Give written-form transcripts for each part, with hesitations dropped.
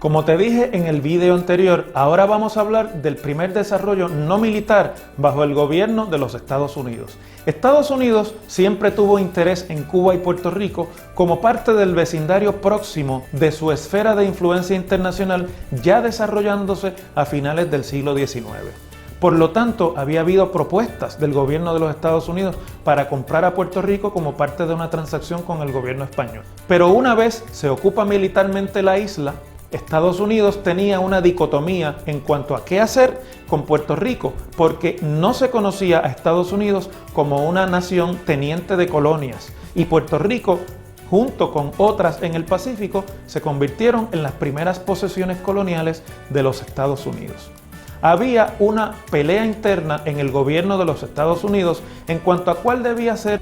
Como te dije en el video anterior, ahora vamos a hablar del primer desarrollo no militar bajo el gobierno de los Estados Unidos. Estados Unidos siempre tuvo interés en Cuba y Puerto Rico como parte del vecindario próximo de su esfera de influencia internacional, ya desarrollándose a finales del siglo XIX. Por lo tanto, había habido propuestas del gobierno de los Estados Unidos para comprar a Puerto Rico como parte de una transacción con el gobierno español. Pero una vez se ocupa militarmente la isla, Estados Unidos tenía una dicotomía en cuanto a qué hacer con Puerto Rico, porque no se conocía a Estados Unidos como una nación teniente de colonias, y Puerto Rico, junto con otras en el Pacífico, se convirtieron en las primeras posesiones coloniales de los Estados Unidos. Había una pelea interna en el gobierno de los Estados Unidos en cuanto a cuál debía ser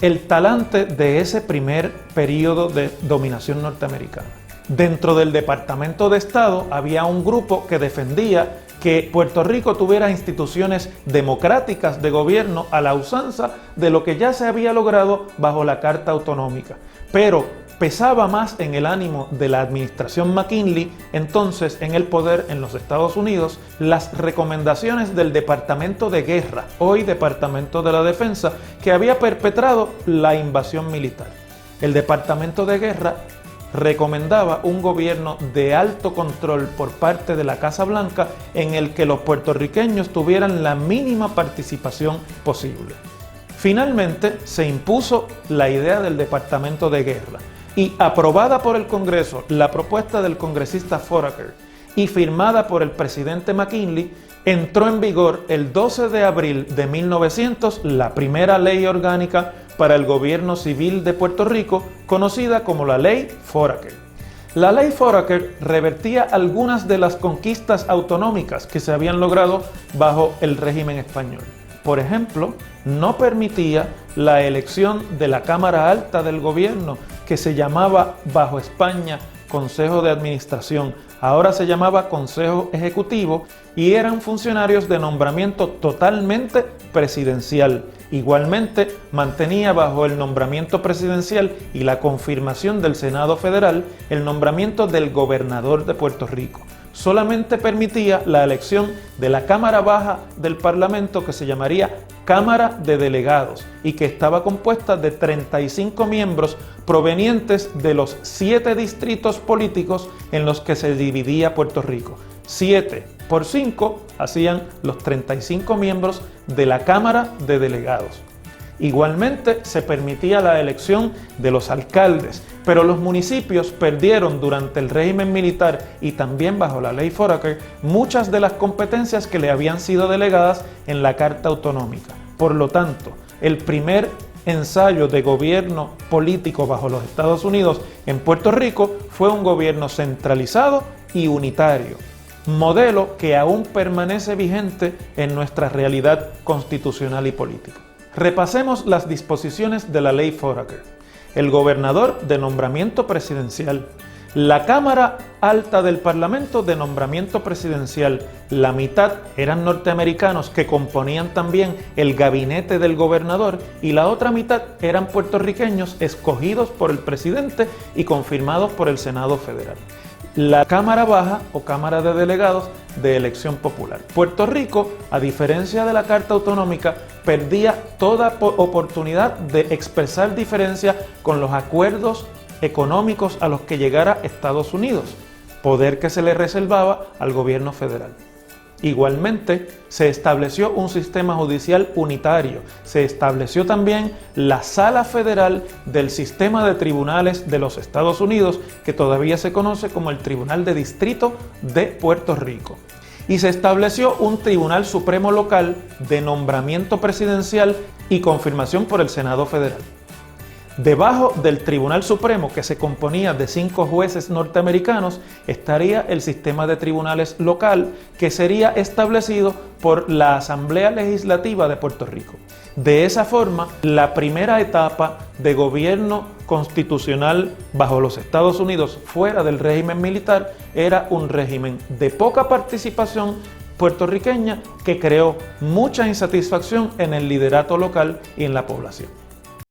el talante de ese primer periodo de dominación norteamericana. Dentro del Departamento de Estado había un grupo que defendía que Puerto Rico tuviera instituciones democráticas de gobierno a la usanza de lo que ya se había logrado bajo la Carta Autonómica. Pero pesaba más en el ánimo de la administración McKinley, entonces en el poder en los Estados Unidos, las recomendaciones del Departamento de Guerra, hoy Departamento de la Defensa, que había perpetrado la invasión militar. El Departamento de Guerra recomendaba un gobierno de alto control por parte de la Casa Blanca en el que los puertorriqueños tuvieran la mínima participación posible. Finalmente se impuso la idea del Departamento de Guerra y, aprobada por el Congreso la propuesta del congresista Foraker y firmada por el presidente McKinley, entró en vigor el 12 de abril de 1900 la primera ley orgánica para el gobierno civil de Puerto Rico, conocida como la Ley Foraker. La Ley Foraker revertía algunas de las conquistas autonómicas que se habían logrado bajo el régimen español. Por ejemplo, no permitía la elección de la Cámara Alta del Gobierno, que se llamaba bajo España Consejo de Administración, ahora se llamaba Consejo Ejecutivo, y eran funcionarios de nombramiento totalmente presidencial. Igualmente, mantenía bajo el nombramiento presidencial y la confirmación del Senado Federal el nombramiento del gobernador de Puerto Rico. Solamente permitía la elección de la Cámara Baja del Parlamento, que se llamaría Cámara de Delegados y que estaba compuesta de 35 miembros provenientes de los 7 distritos políticos en los que se dividía Puerto Rico. 7 por 5 hacían los 35 miembros de la Cámara de Delegados. Igualmente se permitía la elección de los alcaldes, pero los municipios perdieron durante el régimen militar y también bajo la Ley Foraker muchas de las competencias que le habían sido delegadas en la Carta Autonómica. Por lo tanto, el primer ensayo de gobierno político bajo los Estados Unidos en Puerto Rico fue un gobierno centralizado y unitario, modelo que aún permanece vigente en nuestra realidad constitucional y política. Repasemos las disposiciones de la Ley Foraker. El gobernador de nombramiento presidencial, la Cámara Alta del Parlamento de nombramiento presidencial, la mitad eran norteamericanos que componían también el gabinete del gobernador y la otra mitad eran puertorriqueños escogidos por el presidente y confirmados por el Senado Federal. La Cámara Baja o Cámara de Delegados de elección popular. Puerto Rico, a diferencia de la Carta Autonómica, perdía toda oportunidad de expresar diferencia con los acuerdos económicos a los que llegara Estados Unidos, poder que se le reservaba al gobierno federal. Igualmente, se estableció un sistema judicial unitario. Se estableció también la Sala Federal del Sistema de Tribunales de los Estados Unidos, que todavía se conoce como el Tribunal de Distrito de Puerto Rico. Y se estableció un Tribunal Supremo Local de nombramiento presidencial y confirmación por el Senado Federal. Debajo del Tribunal Supremo, que se componía de 5 jueces norteamericanos, estaría el sistema de tribunales local, que sería establecido por la Asamblea Legislativa de Puerto Rico. De esa forma, la primera etapa de gobierno constitucional bajo los Estados Unidos, fuera del régimen militar, era un régimen de poca participación puertorriqueña que creó mucha insatisfacción en el liderato local y en la población.